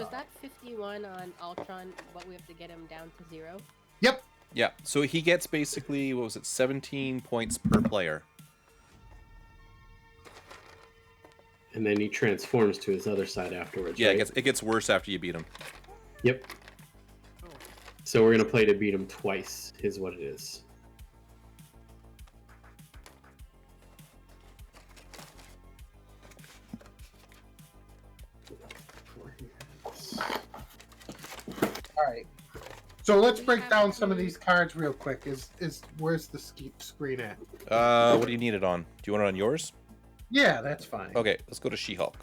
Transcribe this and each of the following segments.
is that 51 on Ultron, but we have to get him down to 0? Yep. Yeah, so he gets basically, 17 points per player. And then he transforms to his other side afterwards. Yeah, right? it gets worse after you beat him. Yep. So we're gonna play to beat him twice. Is what it is. All right. So let's break down some of these cards real quick. Where's the screen at? What do you need it on? Do you want it on yours? Yeah, that's fine. Okay, let's go to She-Hulk.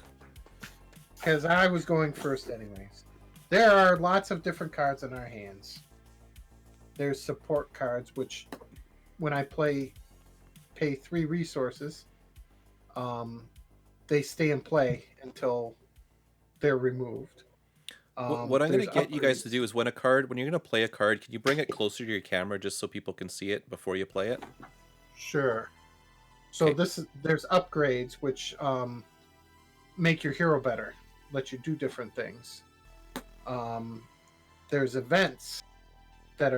Because I was going first anyways. There are lots of different cards in our hands. There's support cards, which when I pay 3 resources, they stay in play until they're removed. What I'm going to get you guys to do is when you're going to play a card, can you bring it closer to your camera just so people can see it before you play it? Sure. So Okay. there's upgrades which make your hero better, let you do different things. There's events that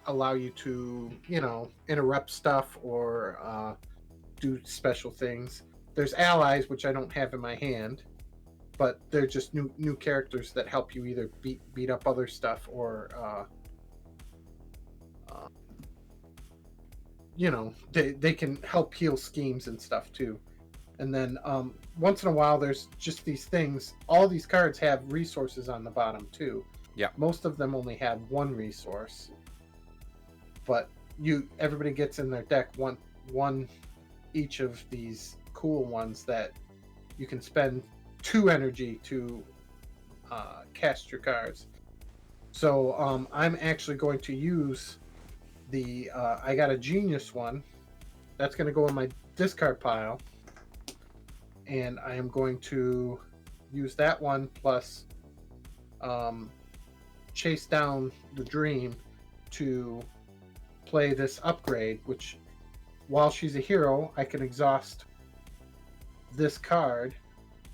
allow you to, interrupt stuff or do special things. There's allies which I don't have in my hand, but they're just new characters that help you either beat up other stuff or they can help heal schemes and stuff too. And then once in a while there's just these things. All these cards have resources on the bottom too. Yeah. Most of them only have 1 resource, but everybody gets in their deck one each of these cool ones that you can spend 2 energy to cast your cards. So I'm actually going to use I got a genius one that's going to go in my discard pile, and I am going to use that one plus chase down the dream to play this upgrade, which while she's a hero I can exhaust this card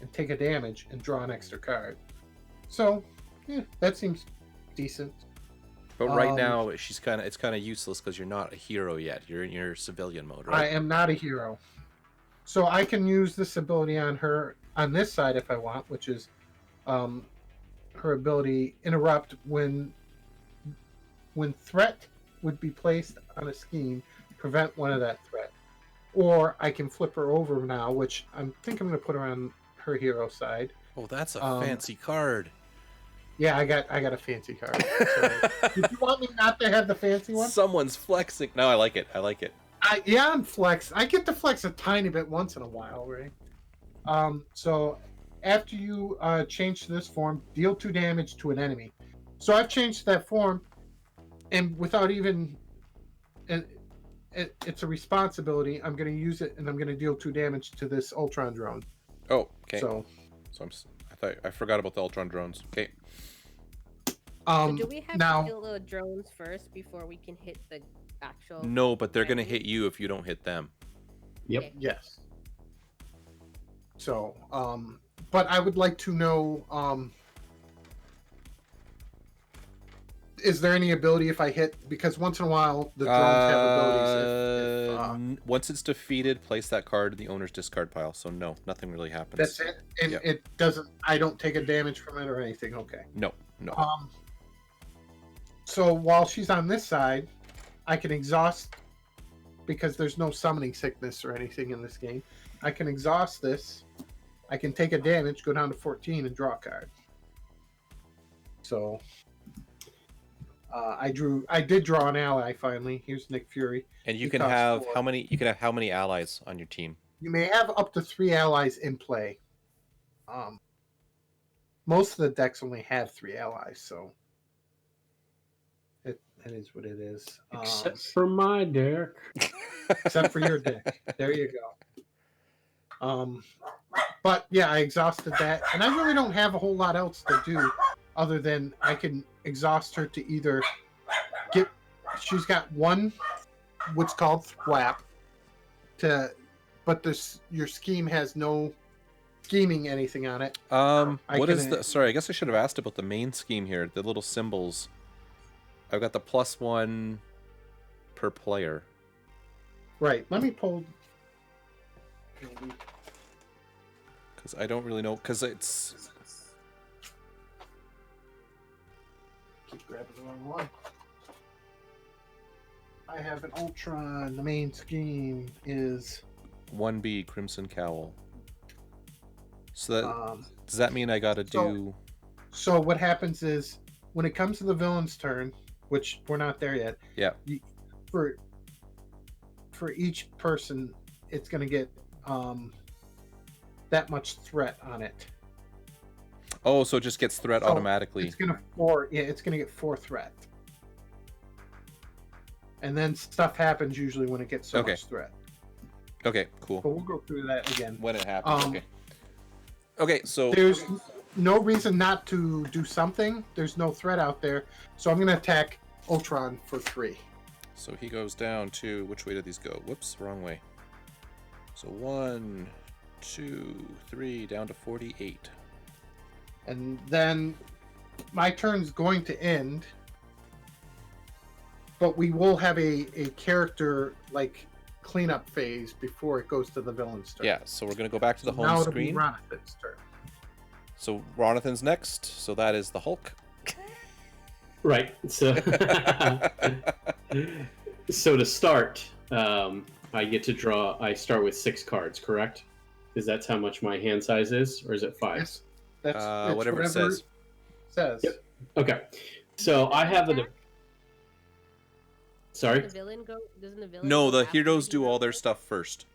and take a damage and draw an extra card. So yeah, that seems decent. But right now, it's kind of useless because you're not a hero yet. You're in your civilian mode, right? I am not a hero. So I can use this ability on her on this side if I want, which is her ability interrupt when threat would be placed on a scheme, prevent one of that threat. Or I can flip her over now, which I'm going to put her on her hero side. Oh, that's a fancy card. Yeah, I got a fancy card. So, did you want me not to have the fancy one? Someone's flexing. No, I like it. I'm flex. I get to flex a tiny bit once in a while, right? So after you change to this form, deal 2 damage to an enemy. So I've changed that form, and without even, it's a responsibility. I'm going to use it, and I'm going to deal 2 damage to this Ultron drone. Oh, okay. So I forgot about the Ultron drones. Okay. So do we have now, to kill the drones first before we can hit the actual... No, but they're going to enemy? hit you if you don't hit them. Yep. Okay. yes. So, but I would like to know, is there any ability if I hit? Because once in a while, the drones have abilities. Once it's defeated, place that card in the owner's discard pile. So no, nothing really happens. That's it? And Yep. it doesn't, I don't take a damage from it or anything? Okay. No. So while she's on this side, I can exhaust, because there's no summoning sickness or anything in this game. I can exhaust this. I can take a damage, go down to 14, and draw a card. So I did draw an ally finally. Here's Nick Fury. And you He can costs have 4. how many allies on your team? You may have up to 3 allies in play. Most of the decks only have 3 allies, so it is what it is. Except for my deck. Except for your deck. There you go. But yeah, I exhausted that, and I really don't have a whole lot else to do other than I can exhaust her to either get. She's got 1, what's called thwap, but your scheme has no scheming anything on it. What is the? Sorry, I guess I should have asked about the main scheme here. The little symbols. I've got the +1 per player. Right. Let me pull. Because I don't really know. Because it's. Keep grabbing the wrong one. I have an Ultron. The main scheme is 1B Crimson Cowl. So that does that mean I gotta do? So what happens is when it comes to the villain's turn, which we're not there yet. Yeah. For each person, it's gonna get that much threat on it. Oh, so it just gets threat automatically. It's gonna it's gonna get 4 threat. And then stuff happens usually when it gets so much threat. Okay, cool. But we'll go through that again. When it happens, okay. Okay, so... There's no reason not to do something. There's no threat out there. So I'm going to attack Ultron for 3. So he goes down to... Which way did these go? Whoops, wrong way. So 1, 2, 3, down to 48. And then my turn's going to end. But we will have a character, like, cleanup phase before it goes to the villain's turn. Yeah, so we're going to go back to the home now screen. Now it'll be Ronathan's turn. So Ronathan's next, so that is the Hulk. Right, so... so to start, I get to draw... I start with 6 cards, correct? Because that's how much my hand size is, or is it 5? Yes, that's whatever it says. Yep. Okay, so I have a... Sorry? Doesn't the villain No, go the after heroes the do hero? all their stuff first.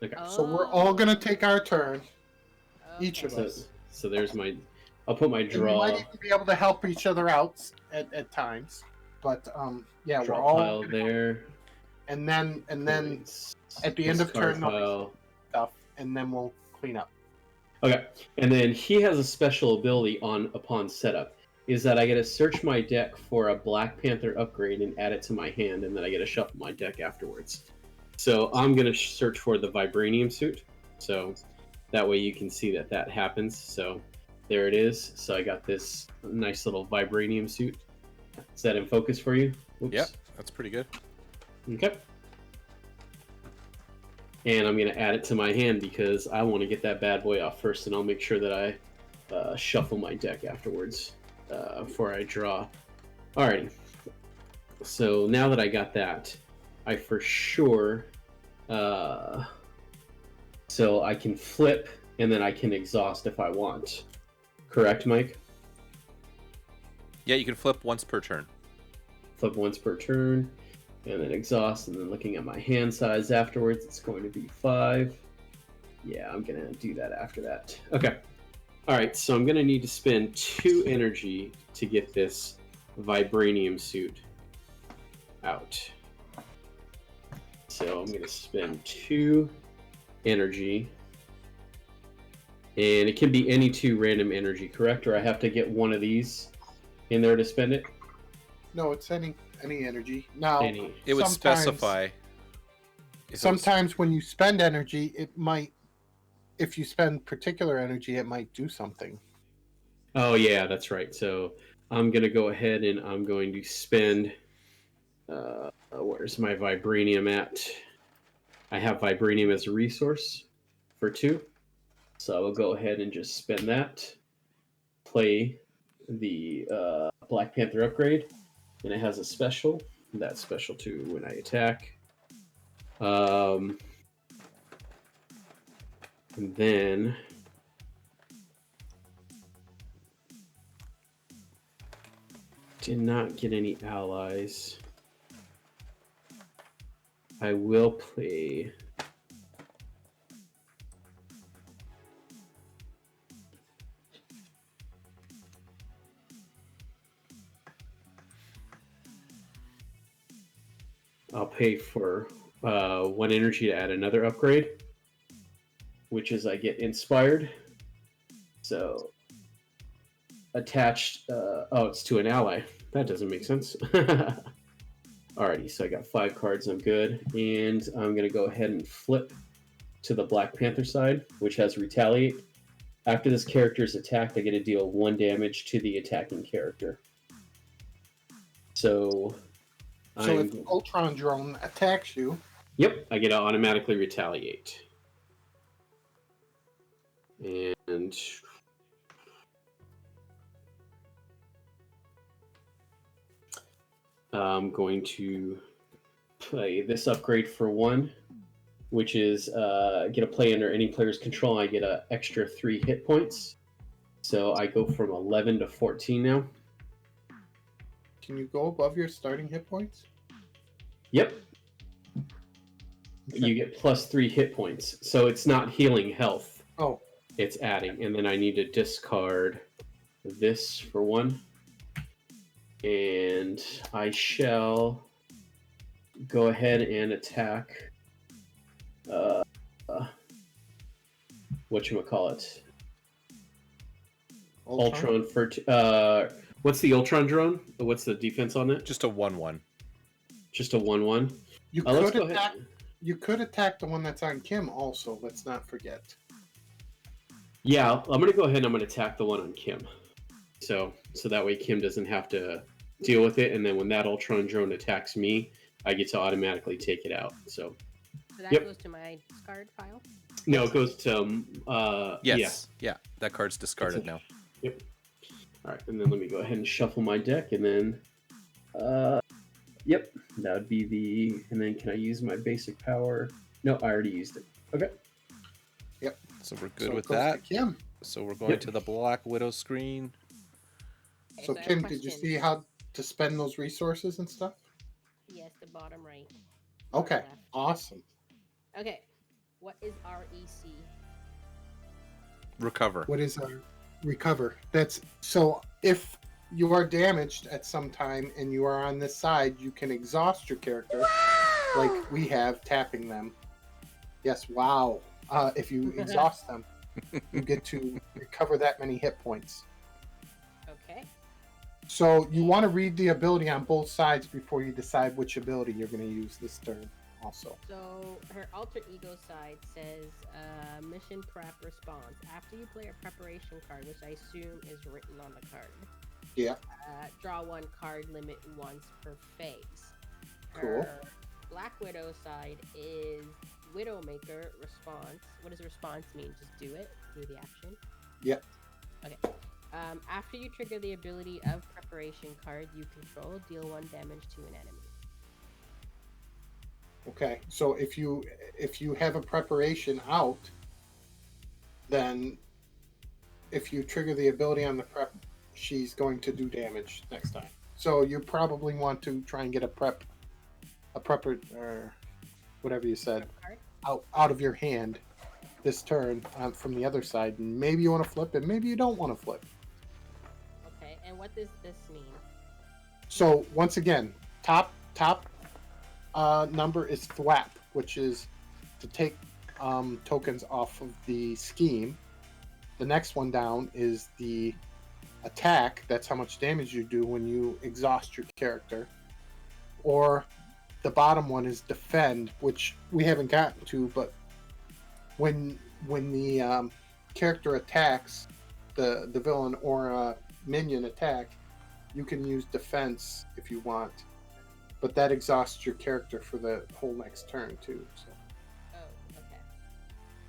Okay. So we're all going to take our turn. Okay. Each of us. So there's my... I'll put my And we draw... might even be able to help each other out at times. But, yeah, draw we're all... pile there. And then at the end of turn, stuff, and then we'll clean up. Okay, and then he has a special ability upon setup. Is that I get to search my deck for a Black Panther upgrade and add it to my hand, and then I get to shuffle my deck afterwards. So I'm going to search for the Vibranium suit. So that way you can see that happens. So there it is. So I got this nice little Vibranium suit. Is that in focus for you? Oops. Yep, that's pretty good. Okay. And I'm going to add it to my hand because I want to get that bad boy off first, and I'll make sure that I shuffle my deck afterwards before I draw. Alrighty. So now that I got that, I for sure... so I can flip, and then I can exhaust if I want. Correct, Mike? Yeah, you can flip once per turn. Flip once per turn. And then exhaust, and then looking at my hand size afterwards, it's going to be 5. Yeah, I'm going to do that after that. Okay. All right, so I'm going to need to spend 2 energy to get this Vibranium suit out. So I'm going to spend 2 energy. And it can be any 2 random energy, correct? Or I have to get one of these in there to spend it? No, it's any energy. Now, it would specify. Sometimes when you spend energy, it might, if you spend particular energy, it might do something. Oh, yeah, that's right. So I'm going to go ahead and I'm going to spend, where's my Vibranium at? I have Vibranium as a resource for 2. So I will go ahead and just spend that, play the Black Panther upgrade. And it has a special. That's special too when I attack. And then did not get any allies. I will play. I'll pay for 1 energy to add another upgrade, which is I get inspired. So attached, oh, it's to an ally. That doesn't make sense. Alrighty, so I got 5 cards, I'm good. And I'm going to go ahead and flip to the Black Panther side, which has Retaliate. After this character is attacked, I get to deal 1 damage to the attacking character. So if Ultron drone attacks you, yep, I get to automatically retaliate. And I'm going to play this upgrade for 1, which is get to play under any player's control. I get an extra 3 hit points. So I go from 11 to 14 now. can you go above your starting hit points? Yep. Okay. You get plus 3 hit points. So it's not healing health. Oh. It's adding. And then I need to discard this for 1. And I shall go ahead and attack whatchamacallit? Ultron for what's the Ultron drone? What's the defense on it? Just a 1/1. Just a 1/1. You Let's could go attack. ahead. You could attack the one that's on Kim. Also, let's not forget. Yeah, I'm gonna go ahead and I'm gonna attack the one on Kim. So that way Kim doesn't have to deal with it, and then when that Ultron drone attacks me, I get to automatically take it out. So that yep. goes to my discard pile? No, it goes to Yes. Yeah. That card's discarded now. Yep. All right, and then let me go ahead and shuffle my deck, and then yep, that would be the. And then can I use my basic power? No, I already used it. Okay. Yep. So we're good So with it goes to that. Kim. So we're going Yep. to the Black Widow screen. Okay, So I have a Kim, did you question. see how to spend those resources and stuff? Yes, the bottom right. Okay. Left. Awesome. Okay. What is REC? Recover. What is our recover? That's so if you are damaged at some time and you are on this side, you can exhaust your character, like we have, tapping them. Yes, wow. If you exhaust them, you get to recover that many hit points. Okay. So you want to read the ability on both sides before you decide which ability you're going to use this turn. Also, So her alter ego side says mission prep response. After you play a preparation card, which I assume is written on the card. Yeah. Draw 1 card, limit once per phase. Cool. Her Black Widow side is Widowmaker response. What does response mean? Just do it. Do the action. Yep. Okay. After you trigger the ability of preparation card you control, deal 1 damage to an enemy. Okay, so if you have a preparation out, then if you trigger the ability on the prep, she's going to do damage next time. So you probably want to try and get a prepper, or whatever you said, Prep card? out of your hand this turn from the other side. And maybe you want to flip it, maybe you don't want to flip. Okay, and what does this mean? So once again, top number is thwap, which is to take tokens off of the scheme. The next one down is the attack. That's how much damage you do when you exhaust your character. Or the bottom one is defend, which we haven't gotten to, but when the character attacks the villain or a minion attack, you can use defense if you want. But that exhausts your character for the whole next turn too. So. Oh, okay.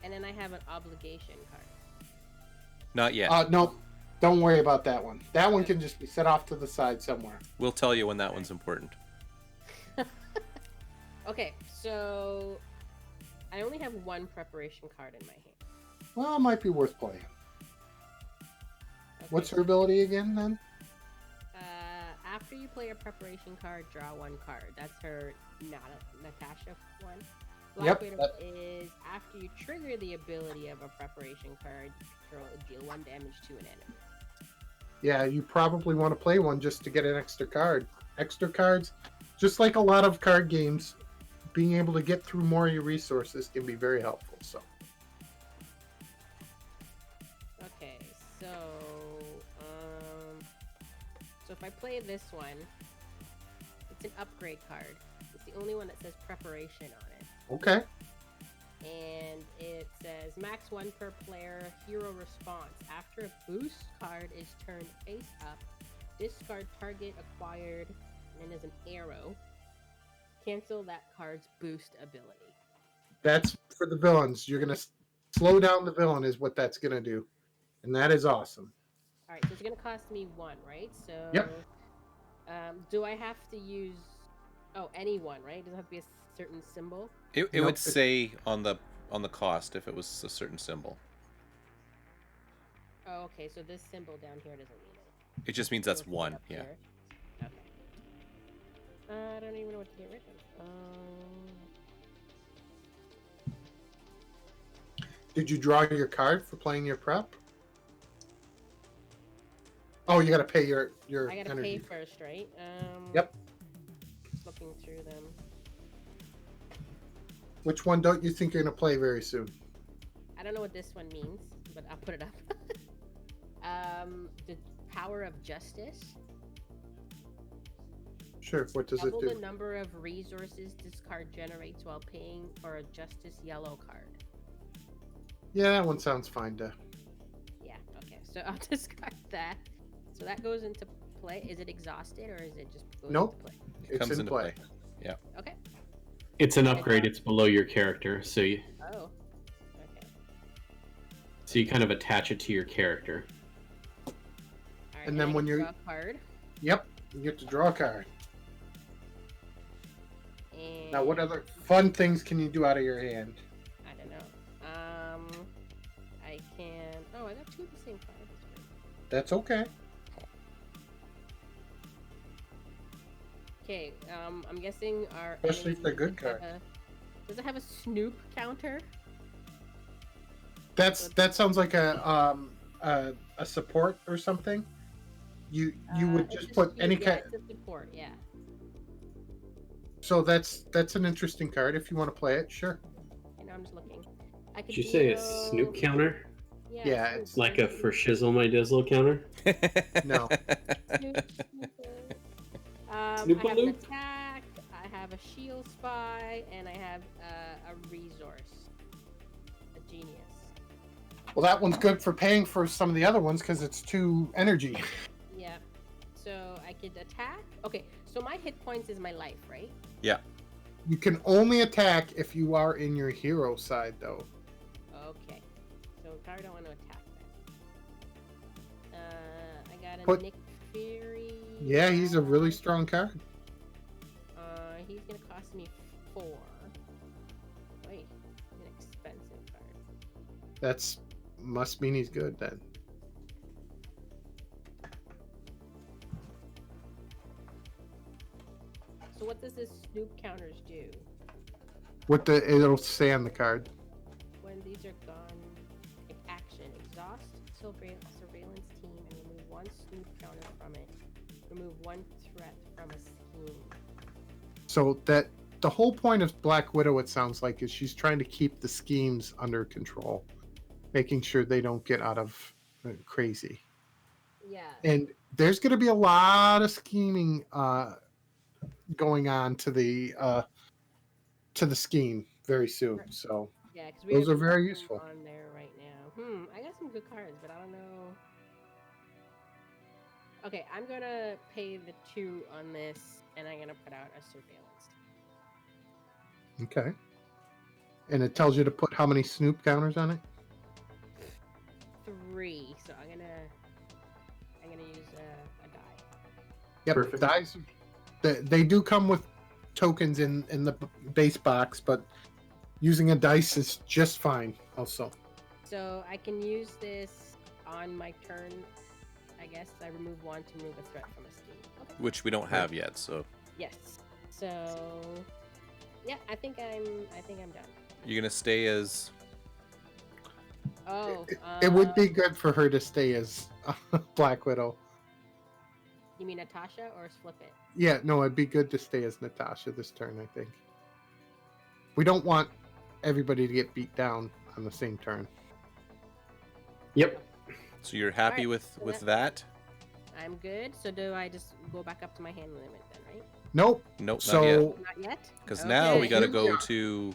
And then I have an obligation card. Not yet. No, don't worry about that one. That one can just be set off to the side somewhere. We'll tell you when that one's important. Okay, so I only have 1 preparation card in my hand. Well, it might be worth playing. Okay. What's her ability again then? After you play a preparation card, draw 1 card. That's her Natasha one. Black Widow that- is after you trigger the ability of a preparation card, deal 1 damage to an enemy. Yeah, you probably want to play one just to get an extra card. Extra cards, just like a lot of card games, being able to get through more of your resources can be very helpful. So. Okay, so if I play this one, it's an upgrade card. It's the only one that says preparation on it. Okay. And it says max 1 per player hero response. After a boost card is turned face up, discard target acquired, and then there's an arrow. Cancel that card's boost ability. That's for the villains. You're gonna slow down the villain, is what that's gonna do, and that is awesome. All right, so it's gonna cost me 1, right? So. Yep. Do I have to use? Oh, any one, right? Does it have to be a certain symbol? It Nope. would say on the cost if it was a certain symbol. Oh, okay. So this symbol down here doesn't mean it. It just means So that's it's one. up Yeah. here. Okay. I don't even know what to get rid of. Did you draw your card for playing your prep? Oh, you gotta pay your I gotta energy. pay first, right? Yep. Just looking through them. Which one don't you think you're gonna play very soon? I don't know what this one means, but I'll put it up. The power of justice. Sure. What does it Double the do? number of resources this card generates while paying for a justice yellow card. Yeah, that one sounds fine to. Yeah. Okay. So I'll discard that. So that goes into play. Is it exhausted or is it just goes Nope. into play? It It's comes in into play. play. Okay. It's an upgrade. It's below your character, so you Oh. Okay. kind of attach it to your character. All right, And then I when get to you're- draw a card. Yep. You get to draw a card. And Now, what other fun things can you do out of your hand? I don't know. I can. Oh, I got 2 of the same card. That's great. That's okay. Okay. I'm guessing our. Especially if they're good enemies does it have a Snoop counter? That sounds like a support or something. You would It's just a put Snoop, any yeah, kind. it's a support. Yeah. So that's an interesting card if you want to play it. Sure. And I'm just looking. I could Did you say a deal- Snoop counter? Yeah, Snoop, it's Like a Snoop, for shizzle my dizzle counter? No. Snoop, Snoop. I have an Snoopaloo? attack. I have a shield spy, and I have a resource. A genius. Well, that one's good for paying for some of the other ones because it's 2 energy. Yeah. So I could attack. Okay. So my hit points is my life, right? You can only attack if you are in your hero side, though. Okay. So I don't want to attack then. I got a Put- Nick Fury. Yeah, he's a really strong card. He's gonna cost me 4. Wait, an expensive card. That's must mean he's good then. So what does this Snoop counters do? What it'll say on the card. When these are gone, take action. Exhaust surveillance team and remove 1 Snoop counter from it. Remove 1 threat from a scheme. So that the whole point of Black Widow, it sounds like, is she's trying to keep the schemes under control, making sure they don't get out of crazy. Yeah. And there's going to be a lot of scheming going on to the scheme very soon. So Yeah, because those are very useful. on there right now. I got some good cards, but I don't know. Okay, I'm gonna pay the 2 on this, and I'm gonna put out a surveillance. Okay. And it tells you to put how many Snoop counters on it? 3. So I'm gonna use a die. Yep. Perfect. Dice. They do come with tokens in the base box, but using a dice is just fine. Also. So I can use this on my turn. I guess I remove 1 to remove a threat from a scheme. Okay. Which we don't have yet, so Yes. So yeah, I think I'm done. you're gonna stay as Oh, It would be good for her to stay as Black Widow. You mean Natasha or flip it? Yeah, no, it'd be good to stay as Natasha this turn, I think. We don't want everybody to get beat down on the same turn. Yep. so you're happy Alright, with so that? I'm good. So do I just go back up to my hand limit then, right? Nope. Nope, not yet. So Not yet. Because now we Okay. gotta Here we go are. to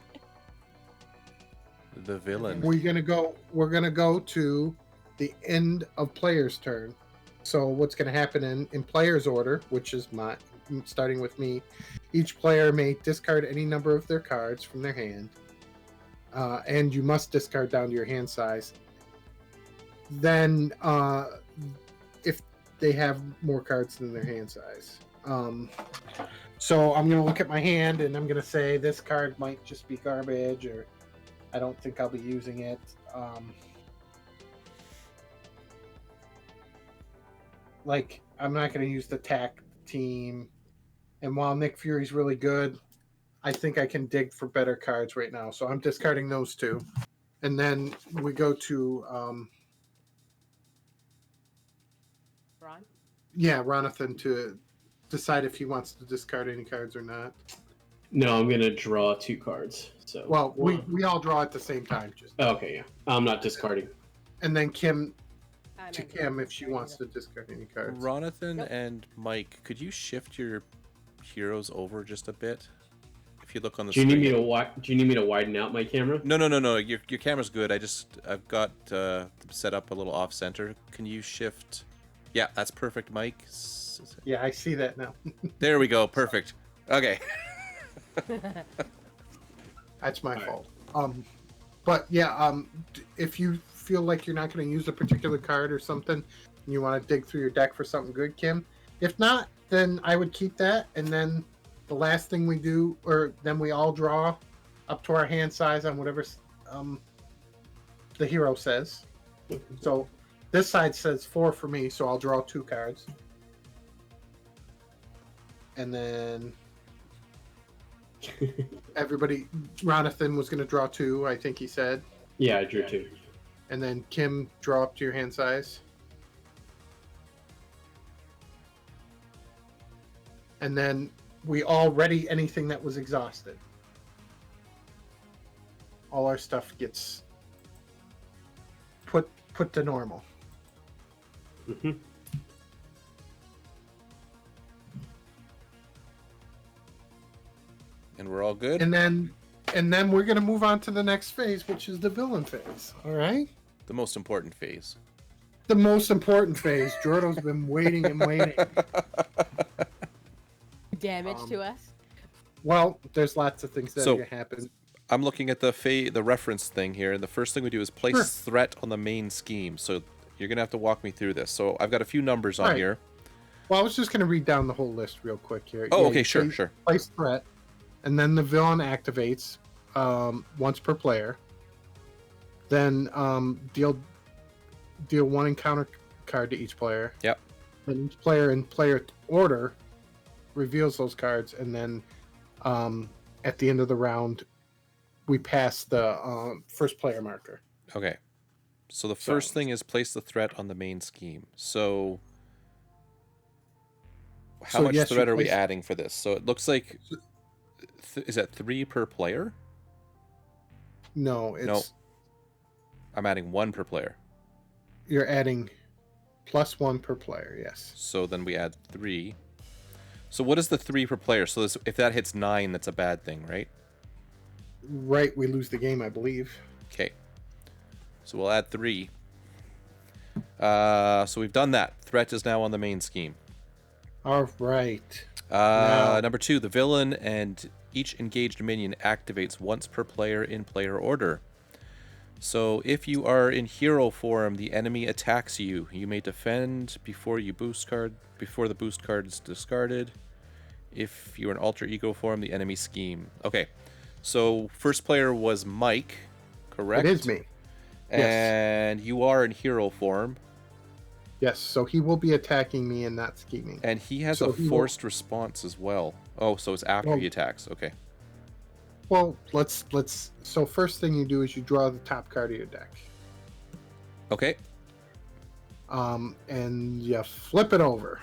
The villain. We're gonna go to the end of player's turn. So what's gonna happen in player's order, which is starting with me, each player may discard any number of their cards from their hand, and you must discard down to your hand size. Then, if they have more cards than their hand size. So I'm going to look at my hand and I'm going to say this card might just be garbage, or I don't think I'll be using it. Like, I'm not going to use the TAC team. And while Nick Fury's really good, I think I can dig for better cards right now. So I'm discarding those two. And then we go to... Ron? Yeah, Ronathan to decide if he wants to discard any cards or not. No, I'm gonna draw 2 cards. So Well, we all draw at the same time. okay, yeah. I'm not discarding. And then Kim I'm to not Kim gonna if she discard wants either. to discard any cards. Ronathan Yep. and Mike, could you shift your heroes over just a bit? If you look on the Do you screen. need me to widen out my camera? No. Your camera's good. I've got set up a little off center. Can you shift? Yeah, that's perfect, Mike. Yeah, I see that now. There we go. Perfect. Okay. That's my All right. fault. But yeah, if you feel like you're not going to use a particular card or something, and you want to dig through your deck for something good, Kim. If not, then I would keep that, and then the last thing we do, or then we all draw up to our hand size on whatever the hero says. So this side says 4 for me, so I'll draw 2 cards. And then everybody, Ronathan was going to draw 2, I think he said. Yeah, I drew 2. And then Kim, draw up to your hand size. And then we all ready anything that was exhausted. All our stuff gets put to normal. Mm-hmm. And we're all good. And then we're gonna move on to the next phase, which is the villain phase. All right. The most important phase. The most important phase. Jordo's been waiting and waiting. Damage to us. Well, there's lots of things that So- are gonna happen. I'm looking at the reference thing here, and the first thing we do is place Sure. threat on the main scheme. So you're gonna have to walk me through this. So I've got a few numbers on Right. here. Well, I was just gonna read down the whole list real quick here. Oh, Yeah, okay, you sure, place- sure. Place threat, and then the villain activates once per player. Then deal 1 encounter card to each player. Yep. Then each player in player order reveals those cards, and then at the end of the round, we pass the first player marker. Okay. So the first thing is place the threat on the main scheme. So how So, much yes, you threat are we place- adding for this? So it looks like is that 3 per player? No, it's No. I'm adding 1 per player. you're adding +1 per player. Yes. So then we add 3. So what is the 3 per player? So if that hits 9, that's a bad thing, right? Right, we lose the game, I believe. Okay. So we'll add 3. So we've done that. Threat is now on the main scheme. All right. Now- Number 2, the villain and each engaged minion activates once per player in player order. So if you are in hero form, the enemy attacks you. You may defend before the boost card is discarded. If you're in alter ego form, the enemy scheme. Okay. So first player was Mike, correct? It is me. Yes. And you are in hero form, Yes, so he will be attacking me and not scheming. and he has So a he will- forced response as well. Oh, so it's after Well- he attacks. Okay. Well, let's. So first thing you do is you draw the top card of your deck, Okay. and you flip it over.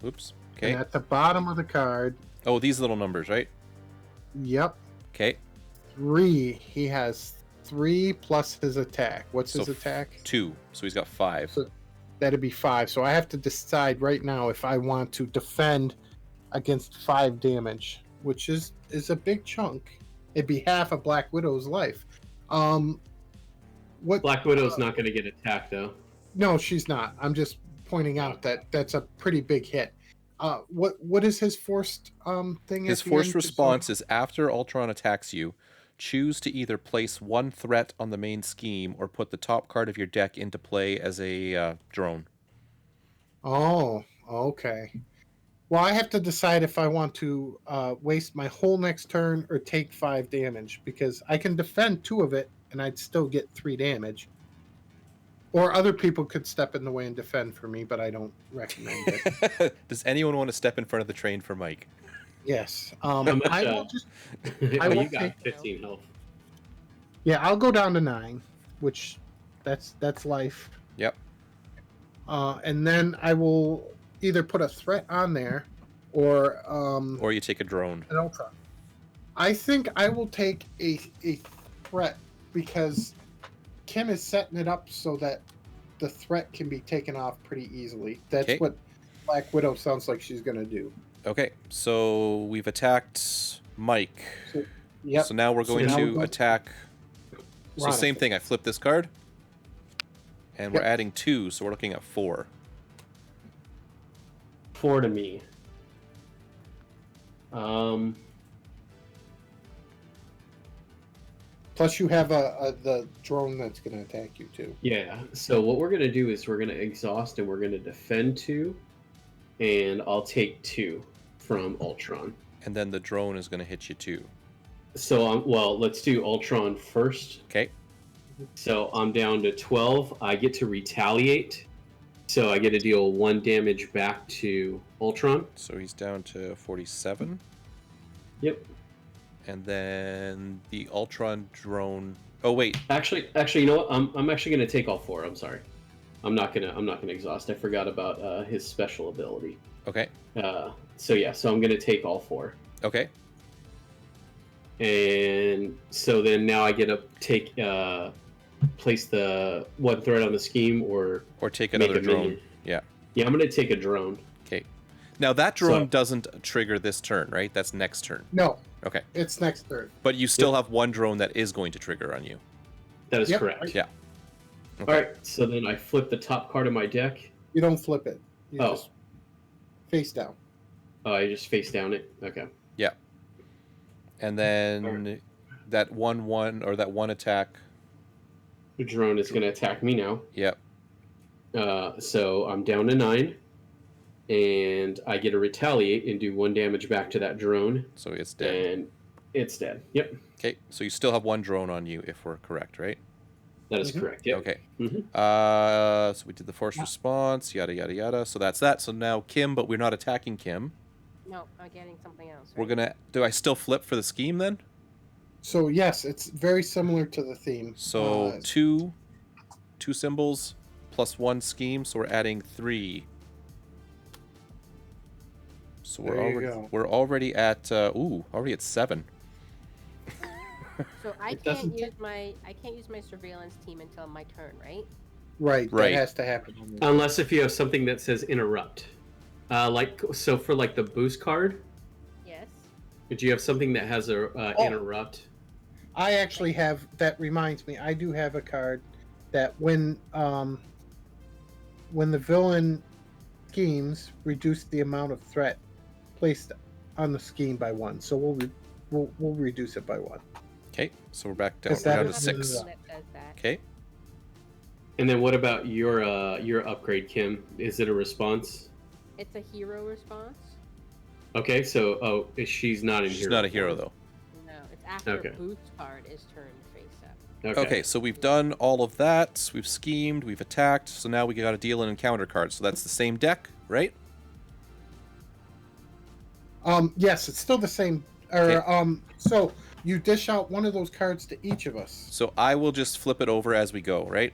Oops. And Okay. at the bottom of the card, Oh, these little numbers, right? yep, Okay. 3. He has 3 plus his attack. What's So his attack? 2. So he's got 5. So that'd be 5. So I have to decide right now if I want to defend against 5 damage, which is a big chunk. It'd be half a Black Widow's life. What? Black Widow's not going to get attacked though. No, she's not. I'm just pointing out that that's a pretty big hit. What is his forced thing? His at the forced end? response is after Ultron attacks you, choose to either place one threat on the main scheme or put the top card of your deck into play as a drone. Oh, okay. Well, I have to decide if I want to waste my whole next turn or take 5 damage, because I can defend 2 of it and I'd still get 3 damage. Or other people could step in the way and defend for me, but I don't recommend it. Does anyone want to step in front of the train for Mike? Yes. How much, I will just. oh, will you got take- 15 health. Yeah, I'll go down to 9, which that's life. Yep. And then I will either put a threat on there, or Or you take a drone. an ultra. I think I will take a threat, because Kim is setting it up so that the threat can be taken off pretty easily. That's Okay. what Black Widow sounds like she's going to do. Okay, so we've attacked Mike. Yep. So now we're So going now to we go- attack. So same Ronica. thing. I flip this card, and we're Yep. adding 2, so we're looking at 4. 4 to me. Plus, you have the drone that's going to attack you too. Yeah. So what we're gonna do is we're gonna exhaust and we're gonna defend 2, and I'll take 2 from Ultron. And then the drone is going to hit you too. So well, let's do Ultron first. Okay. So I'm down to 12. I get to retaliate. So I get to deal 1 damage back to Ultron. So he's down to 47. Yep. And then the Ultron drone. Oh wait, Actually, you know what? I'm actually gonna take all 4. I'm sorry. I'm not gonna exhaust. I forgot about his special ability. okay, So yeah, so I'm gonna take all 4. okay. And so then now I get to take place the 1 threat on the scheme or Or take make another a drone. minion. Yeah. Yeah, I'm gonna take a drone. Okay. Now that drone So- doesn't trigger this turn, right? That's next turn. No, Okay. it's next turn. But you still have 1 drone that is going to trigger on you. That is Yep. correct. Yeah. Okay. All right. So then I flip the top card of my deck. You don't flip it. You Oh. just face down. Oh, I just face down it. Okay. And then that 1/1 or that 1 attack. The drone is gonna attack me now. Yep. So I'm down to 9, and I get to retaliate and do 1 damage back to that drone, So it's dead. and it's dead. Yep, Okay. So you still have 1 drone on you if we're correct, right? that is Mhm. correct. Yep. Okay. Mhm. So we did the force response, yada yada yada. So that's that. So now Kim, but we're not attacking Kim. No, I'm getting something else. We're right? gonna. Do I still flip for the scheme then? So yes, it's very similar to the theme. So two symbols plus 1 scheme. So we're adding 3. So There you go. we're already at already at 7. So I It can't doesn't use my surveillance team until my turn, right? right, Right. that has to happen. Unless if you have something that says interrupt, like so for like the boost card, Yes. would you have something that has a Oh. interrupt? I actually have. That reminds me. I do have a card that when the villain schemes, reduce the amount of threat placed on the scheme by 1. So we'll reduce it by 1. Okay, so we're back down. Is We're that down a- to Have 6. something that says that. Okay. And then what about your upgrade, Kim? Is it a response? It's a hero response. Okay, so she's not in She's here. not a hero though. No, it's after Okay. a boost card is turned face up. Okay, so we've done all of that. We've schemed, we've attacked. So now we got to deal an encounter card. So that's the same deck, right? Yes, it's still the same. Or Okay. so you dish out 1 of those cards to each of us. So I will just flip it over as we go, right?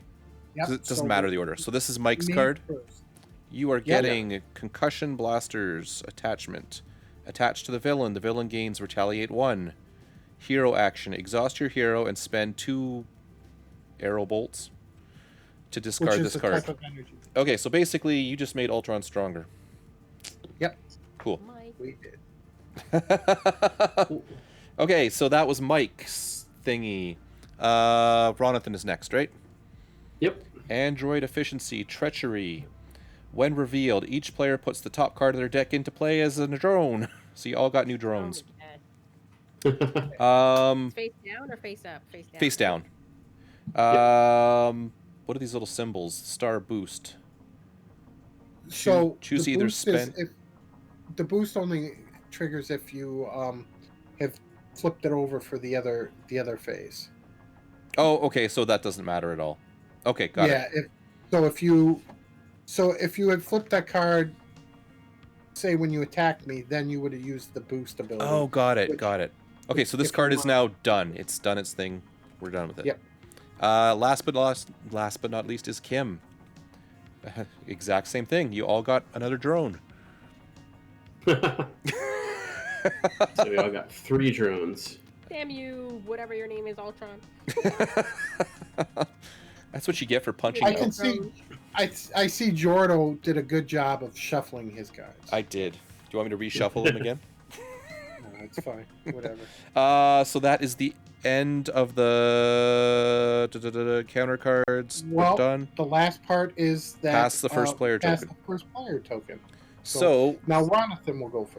Yep. It doesn't so matter the order. So this is Mike's me card. first. You are Yeah. getting Concussion Blasters attachment. Attached to the villain. The villain gains Retaliate 1. Hero action. Exhaust your hero and spend 2 arrow bolts to Which discard is this the card. type of energy. Okay, so basically you just made Ultron stronger. Yep, Cool. Mike. we did. Okay, so that was Mike's thingy. Ronathan is next, right? Yep. Android efficiency, treachery. When revealed, each player puts the top card of their deck into play as a drone. So you all got new drones. Oh my God. Um, Face down or face up? Face down. face right? down. What are these little symbols? Star boost. So choose the either boost spend. is if the boost only triggers if you have flipped it over for the other phase. Oh, okay. So that doesn't matter at all. Okay, got it. If you had flipped that card, say when you attacked me, then you would have used the boost ability. Oh, got it. which- Got it. Okay, so this if card you is want- now done. It's done its thing. We're done with it. Yep. Last but not least is Kim. Exact same thing. You all got another drone. So we all got 3 drones. Damn you, whatever your name is, Ultron. That's what you get for punching. I Yeah. can see. I see Jordo did a good job of shuffling his cards. I did. Do you want me to reshuffle them again? No, it's fine. Whatever. So that is the end of the counter cards. Well, We're done. The last part is that Pass the first player pass token. the first player token. So Now Ronathan will go first.